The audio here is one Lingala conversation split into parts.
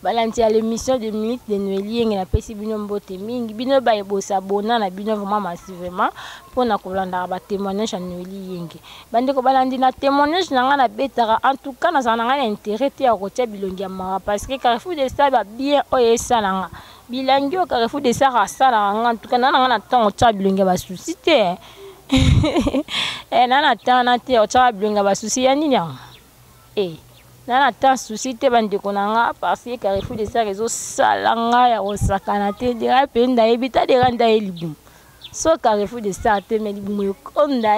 balanti à l'émission de minutes de Noélie et la pesi bino mbote mingi bino ba ebosa bona na bino vraiment massivement pour na kolanda ba témoignage à Noélie yenge bande ko balandi na témoignage na ngana betara en tout cas na zananga intérêt ya kotia bilongi ya mama parce que Carrefour de ça ba bien oye salanga bilangi o Carrefour de ça sala en tout cas na ngana temps tia bilongi ba souci te nana tana te o tia bilongi ba souci ya nini nana tant souci te bande konanga parce que Carrefour de ça réseau salanga ya osakana te dira penda ebita de randa elibum so Carrefour de ça te me libum konda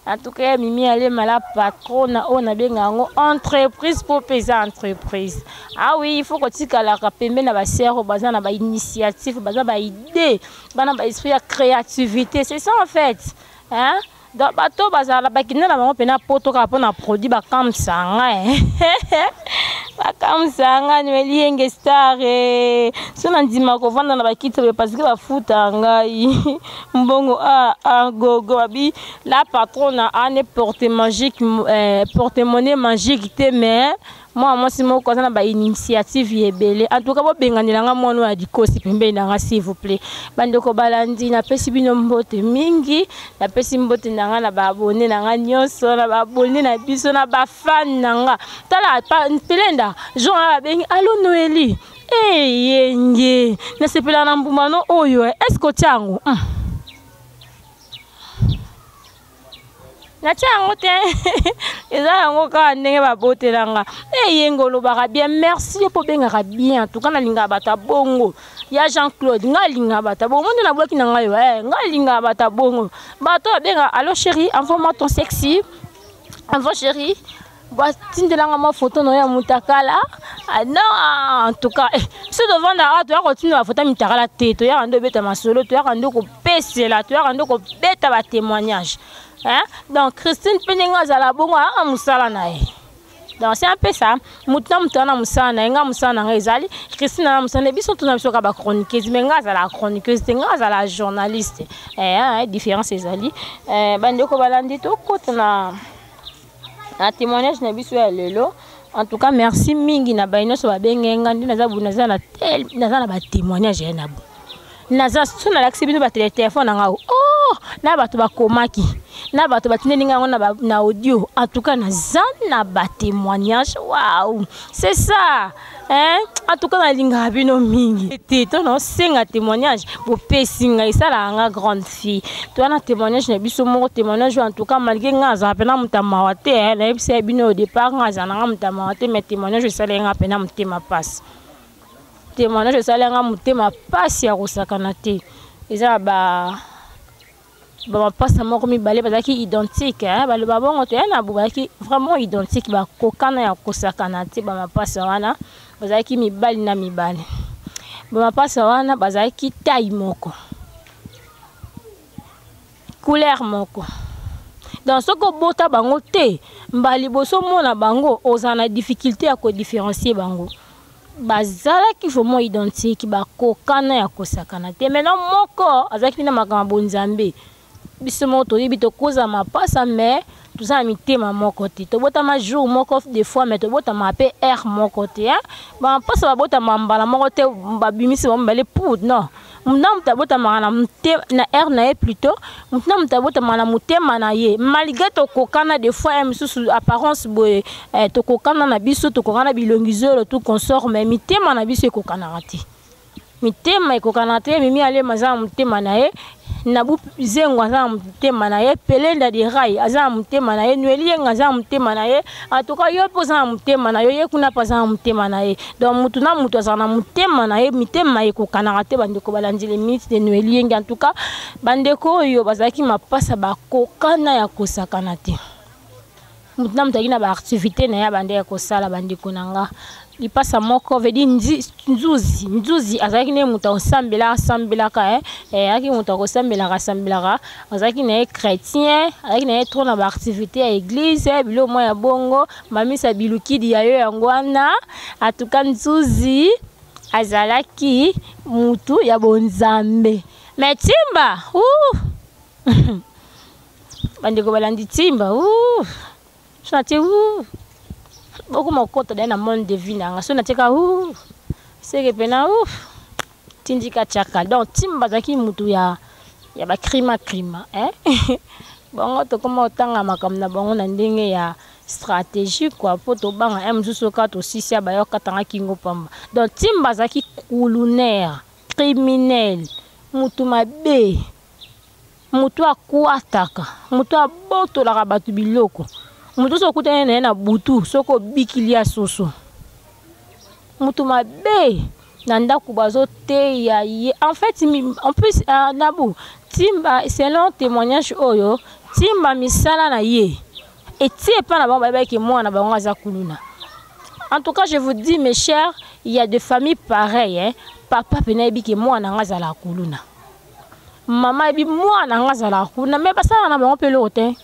en tout cas mimi ale mala patron on a benga ngo entreprise pour peser entreprise ah oui il faut que tu kala ka pembe na ba sero bazana ba initiative bazana ba idée bana ba esprit ya créativité c'est ça en fait hein. Donc, bateau bazala bakina na bango pena poto ka pona produit ba kamsanga ba kamsanga Noélie yenge star so na ndima ko vanda na bakita parce que ba futa ngai mbongo gogo abi la patronne a ne porte-monnaie magique te mais moi si mo ko na ba initiative yebele en tout cas bo benganela nga mono ya dikosi pembe na s'il vous plaît bande ko balandi na pesi bino mbote mingi na pesi mbote na nga ba abonné na nga nyonso na ba abonné na biso na ba fan na nga tala pelenda Jean abengi allo Noélie yenge na sepela na mbumano oyo est-ce que tiango na tiango te eza ngo ka ndenge ba botelanga yengolo ba bien merci pour benga bien en tout cas na linga bata bongo ya Jean-Claude ngalinga bata bongo monde na bloki na ngayo ngalinga bata bongo bato benga allo chérie envoie-moi ton sexy envoie chérie tindela ma photo no ya mutakala non en tout cas ce devant na tu as continué la photo mutakala te to ya ando beta masolo to ya ando ko pesela to ya ando ko beta ba témoignage hein donc Christine Peninga za la bongo a musala nae donc c'est un peu ça mutana musana nga musana nga ezali Christine na musana biso tuna biso ka ba chroniqueuse mais nga za la chroniqueuse nga za la journaliste différence ezali bande ko balandi to kotana un témoignage na biso ya lelo en tout cas merci mingi na baino so babenga ndi naza bunaza na tel naza na ba témoignage ya na bu naza sona l'accès bino ba téléphone nga na bato ba komaki na bato batindelinga ngo na audio en tout cas naza na ba témoignage waouh c'est ça hein en tout cas na linga bino mingi te non senga témoignage bo pesinga isala nga grande fille toi na témoignage na biso mo témoignage en tout cas malgré nga za pena mutama wate na ebise bino au départ nga za nga mutama wate mais témoignage sala nga pena mutema passe témoignage sala nga mutema passe ya kosakana te eza ba passe moko mibale bazaki identique ba le babongo te na bubaki vraiment identique ba kokana ya kosakana te ba passe wana bazaki mibali na mibale ba passe wana bazaki taille moko couleur moko dans ce que bota bango te mbali boso mona bango ozana difficulté à ko différencier bango bazala ki vraiment identique ba kokana ya kosakana te maintenant moko azaki na makambo nzambe biso moto yibi to koza mapasa mais tout ça mitema moko te to bota ma jour moko des fois mais to bota ma pe air moko te ba pasa ba bota mambala moko te ba bimisi ba mbale pour non mna mtabota mana na air na ye plutôt mna mtabota mana mutema na ye malgré to kokana des fois sous apparence boye to kokana na biso to kokana bilongizolo tout consort mais mitema na biso kokana rati mitema kokana te mimi ale maza mutema na ye nabu zengo aza mutema na ye pelenda di rai aza mutema na ye Noélie ngaza mutema na ye en tout cas yo poza mutema na yo ye kuna paza mutema na ye donc mutu na mutu aza na mutema na ye mitema ye kokana te bandeko balandi les minutes de Noélie en tout cas bandeko yo bazaki mapasa ba kokana ya kosakana te mutu na mutaki na ba activité na ya bande ya kosala bandeko nanga lipasa moko vedi nzuzi azaki ne muta osambela ka aki muta osambela ka azaki ne chrétien azaki ne trop na ba activité ya église bilo mo ya bongo mamisa bilukidi ya yo yangwana atuka nzuzi azalaki mutu ya bonzambe mais timba bandeko balandi timba chante beaucoup mon compte dans le monde de vie na so na teka c'est que pena ouf tindika chaka donc timba zaki mutu ya ba crima hein bongo to comme otanga makam na bongo na ndenge ya stratégie quoi pour to banga mzuso ka to sisia ba yo katanga kingo pamba donc timba zaki culunaire criminel mutu mabe mutu akwataka mutu abotolaka batu biloko mutu sokutana na butu soko bikilia soso mutu mabe nanda kubazo te ya ye en fait en plus nabu timba selon témoignage oyo timba misala na ye et tie pas na bango ba ke moi na bango za kuluna. En tout cas je vous dis mes chers, il y a des familles pareilles hein. Papa pena bi ke moi na ngaza la kuluna, maman bi moi na ngaza la kuluna, mais pas ça na bango pelote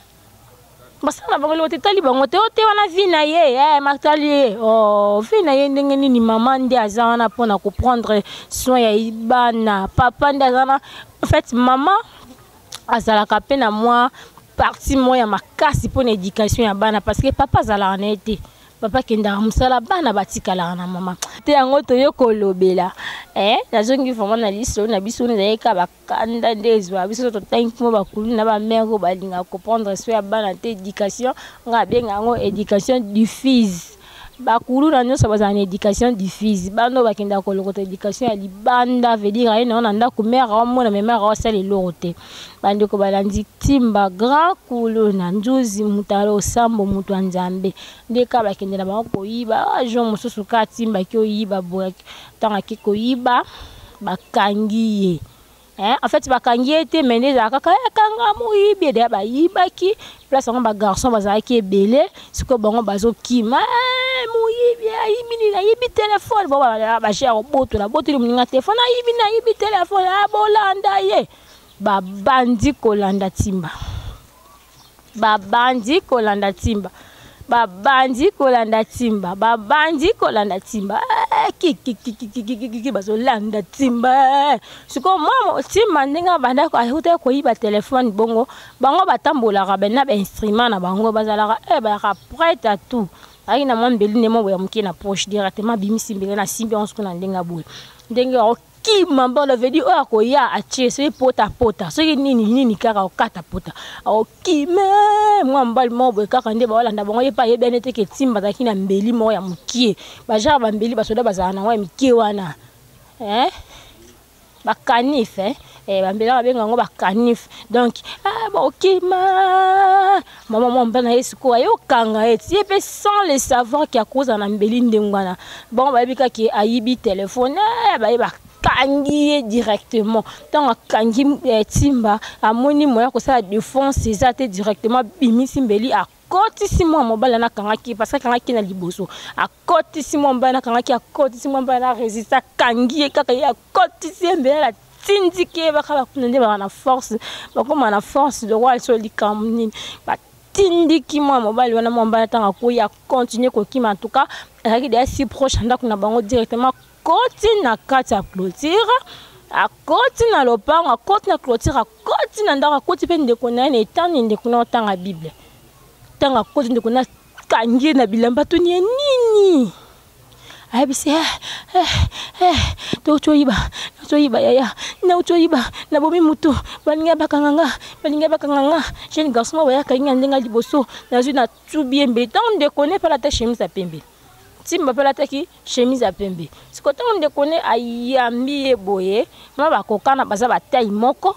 basa na bango lote tali bango te ote wana vina ye matali oh vina ye ndenge nini maman ndi azana pona ko prendre soin ya ibana papa ndi azana en fait maman azala ka pena moi partie moi ya makasi pona éducation ya bana parce que papa azala na été papa kenda musala bana batikala na mama te yango to yokolobela nazongi vraiment na liso na biso na yeka bakanda ndezwa biso to tanki mo bakulu na ba mère balinga comprendre so ya bana te éducation nga benga ngo éducation du fils bakulu na nyoso bazana éducation du fils bano bakenda ko lokota éducation ya libanda veut dire ay na ndako mère mo na mère o sala lorote bande ko balandi timba grand kulu na njuzi mutalo sambo mutu anzambe ndeka bakendela ba ko yiba ajo mususu ka timba ki oyiba boak tanga ki ko yiba bakangiye en fait bakangiye te mende za kaka kanga muyibi de ba yibaki place on ba garçon bazaki ki ebele siko bango bazo kima muyibi ayibini na yibi téléphone bo ba cher boto la boto muninga téléphone ayibi na yibi téléphone bolanda ye babandi kolanda timba babandi kolanda timba babandi kolanda timba babandi kolanda timba ki bazolanda timba siko mama timba ndinga banda ko ahuta ko yiba téléphone bongo bango batambola ka bena ba instrument na bango bazala ba ka prête à tout ai na mwambeli ne mo ya mukina poche directement bimisi mbele na simbi on skuna ndinga boule ndinga ki mamba le veut dire o ko ya ache se pota so nini kaka o kata pota o ki me mwamba mo bo kaka nde ba wala nda bongo yepa yebene te ke timba za kina mbeli mo ya mukie ba jara ba mbeli ba soda bazana wa mikie wana ba canif ba mbela ba benga ngo ba canif donc ba ok maman mwamba na yesu ko ayo kanga eti yepe sans le savoir ki a cause na mbeli ndengwana bon ba bika ki ayibi téléphone ba kangi directement tant kangi timba amoni moya ko sa défense ezate directement bimisi mbeli a kotisi mo mobala na kangaki parce que kangaki na liboso a kotisi mo mbana kangaki a kotisi mo mbana résista kangi kaka ya kotisi mbeli la tindike ba kala kunende ba na force ba koma na force de roi sur li kamni ba tindiki mo mobali wana mo mbana tanga ko ya continuer ko kima en tout cas avec des si proches ndako na bango directement koti na kati ya clôture a koti na lopango a koti na clôture a koti na ndako a koti pe ndeko na ne tani ndeko na tanga bible tanga koti ndeko na kangi na bilamba to ni nini ayebisi to choiba yaya na choiba na bomi mutu balinga bakanganga jeune garçon wa ya kanga ndenga liboso na zui na tubie mbeta on de connaît pas la ta chemise à pembe timba pela taki chemise à pembe siko tango nde kone ayambi boye ma bakokana baza bataille moko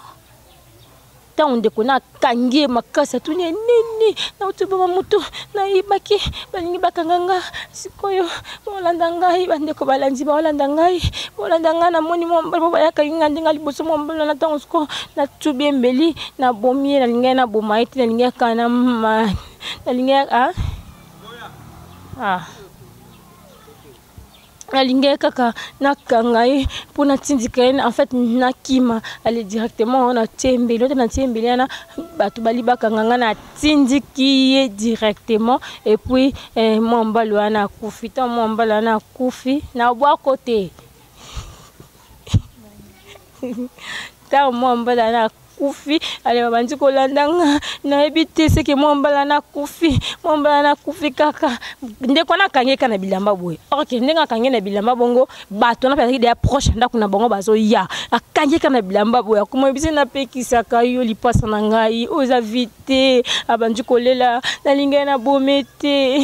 tango nde kone kangi makasa tunie nini na utuba mutu na ibaki balingi bakanganga sikoyo bolanda ngai bande ko balanzi bolanda ngai na moni mo ba yakinga ndinga liboso mo mbala na tango siko na tubi mbeli na bomie na linga na bomaiti na linga kana na linga alinge kaka nakangai pona tindika en fait nakima aller directement on a tembe l'autre na tembe na batu bali bakanganga na tindiki directement et puis mwamba lwana kufi ta mwamba lwana kufi na bwa côté ta mwamba lwana kufi ale babandi kolandanga na ebite seke mombala na kufi kaka ndeko na kange kana bilamba boye OK ndenga kange na bilamba bongo bato na pesi de proche ndako na bongo bazo ya akange kana bilamba boye kuma bise na pekisa kayo lipasa na ngai oza vite abandi kolela nalinga na bomete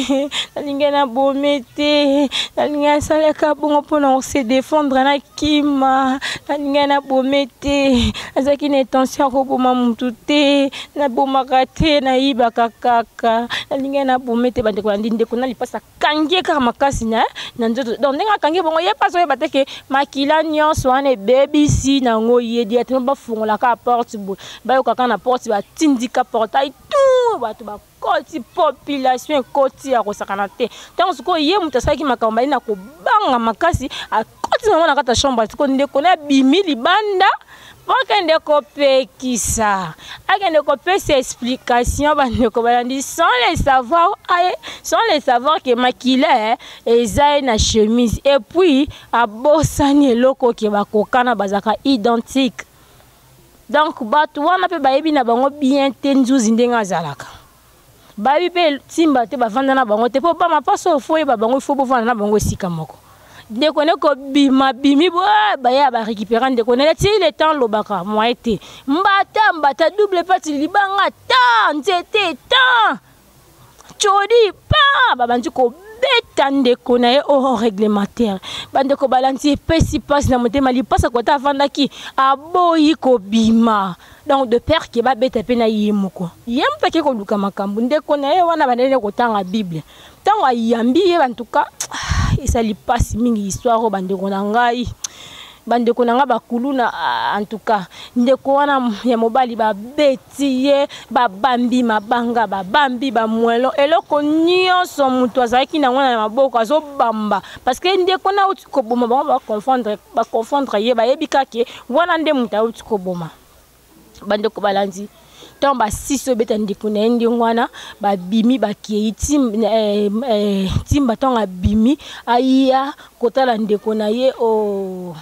nalinga salaka bongo pona se défendre na kima nalinga na bomete azaki na intention ko boma mutu te na bomaka te na iba kaka nalinga na bomete bande ko ndinde ko na lipasa kange kaka makasi na nzoto donc ndenga kange bongo ye paso ye bateke makila nyonso ane baby si na ngo ye dia te ba fungola ka porte bo ba yo kaka na porte ba tindika portail tout bato ba koti population koti ya kosakana te tant ko ye mutasaki makamba ina ko banga makasi a koti na kata chambre ko ndeko na bimi libanda akende ko pekisa akende ko pesa explication bandeko balandi sans les savoir que makila eza na chemise et puis abosani eloko ke bakokana bazaka identique donc bato wana pe bayebi na bango bien te nzuzi ndenga azalaka babi pe timba te bavanda na bango te po ba mapaso foye ba bango ifo bovanda na bango esika moko ndeko ne ko bimi bo ba ya ba récupérer ndeko ne ti le temps lobaka moi été mbata double partie libanga ta nzete ta chodi pa ba bantu ko beta ndeko na ye au réglementaire bandeko balanti pesi passe na motema li passa ko ta vanda ki aboyi ko bima donc de père qui ba beta pe na yemoko yempe ke ko luka makambu ndeko na ye wana banene ko tanga bible tango ayambi ye bantuka esali pasi mingi histoire bandeko na ngai bandeko na nga bakuluna en tout cas ndeko wana ya mobali ba betiye ba bambi mabanga ba bambi ba mwelo eloko nyonso mutu azaki na ngwana na maboko azo bamba parce que ndeko na uti ko boma ba confondre ye ba yebika ke wana nde mutu uti ko boma bandeko balanzi tant ba siso beta ndeko na ndi ngwana ba bimi ba kiyi timba tonga bimi aya kotala ndeko na ye o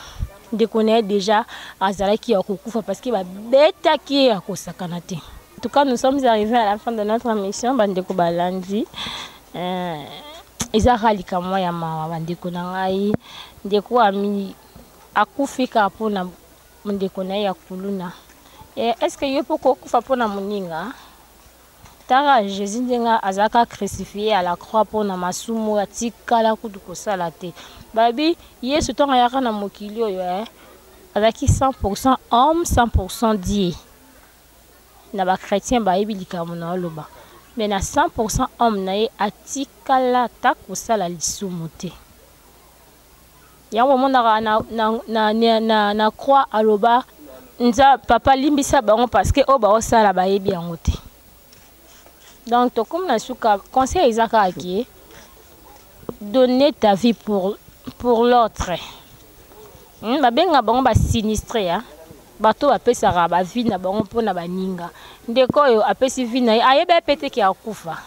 ndeko na déjà azalaki ya kokufa parce que ba beta ki ya kosakana te. En tout cas nous sommes arrivés à la fin de notre mission bandeko balandi ezakali kama ya mama bandeko na ngai ndeko ami akufika pona ndeko na ya kuluna. Est-ce que yo poko kufa pona muninga tara Jésus ndenga azaka crucifié à la croix pona masumu atikala kudu kosala te babi Yesu tonga yaka na mokili oyo azaki 100% homme 100% Dieu na ba chrétien ba yebilika mona loba mais na 100% homme na ye atikala ta kosala lisumu te yango mona na croix aloba nza papa limbisa bango parce que o ba osala ba yebi yango te donc to comme na suka conseil ezaka aki donner ta vie pour l'autre ba benga bango ba sinistré bato ba pesa ba vie na bango pona baninga ndeko yo apesi vie na ayeba pete ki akufa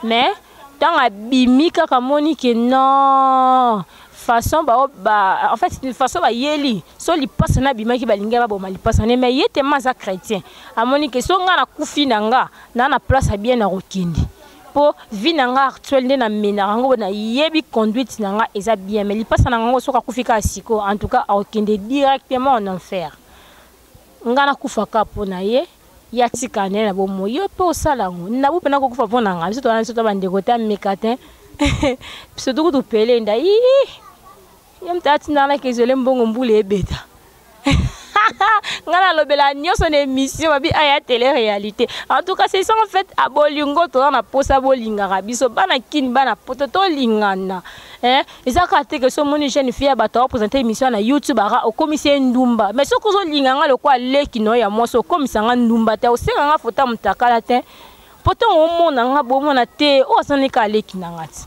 mais dans abimika kamoni ke non façon en fait c'est une façon ba yeli so li passe na bimaki balinga ba boma li passe mais yete maza chrétien amoni ke so nga na kufi nanga na place bien na rokindi po vie nanga actuel na mena ngo na yebi conduite nanga eza bien mais li passe nanga so ka kufika asiko en tout cas rokindi directement en enfer nga na kufa ka pona ye ya tikane na bomo yo po salango na bu pena ko kufa pona nga so to na so to bande ko ta mekatin so to ko pele nda yam tati na kezele mbongo mbule ebeta ngana lobela nyoso na émission babi aya télé réalité en tout cas c'est ça en fait abolingo to na posa bolinga biso bana kin bana poto to lingana ezaka te que so moni jeune fille bato présenter émission na YouTube ara o commissaire ndumba mais so ko zo linganga le kwa leki no ya moso komisanga ndumba te o senga nga fota mutakala te poto o mona nga bomona te o sanika leki nangati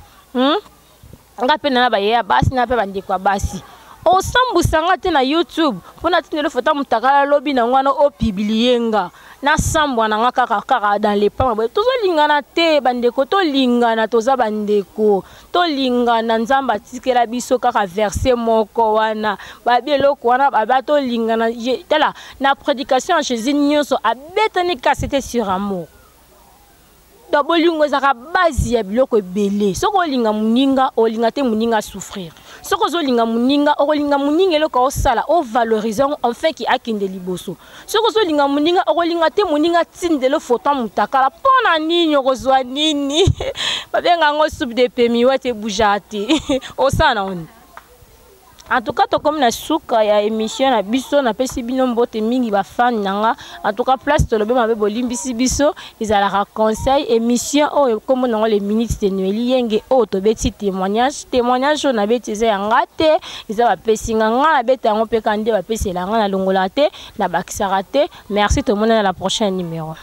nga pena na baye basi na pe bandiko basi o sambusanga te na YouTube pona tinelo fota mutakala lobi na ngwana o publienga na sambwa na nga kaka dans les pans tozolingana te bandeko tolingana toza bandeko tolingana nzamba tikela biso kaka verset moko wana babi eloko wana baba tolingana tala na prédication en Jésus nyonso abetani ka c'était sur amour donc bolingo ezaka base ya biloko ebele soko olinga muninga olinga te muninga souffrir soko ozolinga muninga okolinga muninga eloko osala o valoriser enfin ki akinde liboso soko ozolinga muninga okolinga te muninga tindelo foto mutakala pona nini okozwa nini babenga ngo soupe de pemi wete bujati osana on. En tout cas, comme na souka ya émission na biso na pesi bino mbote mingi ba fan nanga. En tout cas, place to lobe mabe bolimbisi biso, ils ala ra conseil émission o comme na les minutes de Noël yenge o to beti témoignage na beti za ngate, ils a pesi nga na beti ngo pe kande ba pesi la nga na longola te na bakisara te. Merci tout le monde, à la prochaine numéro.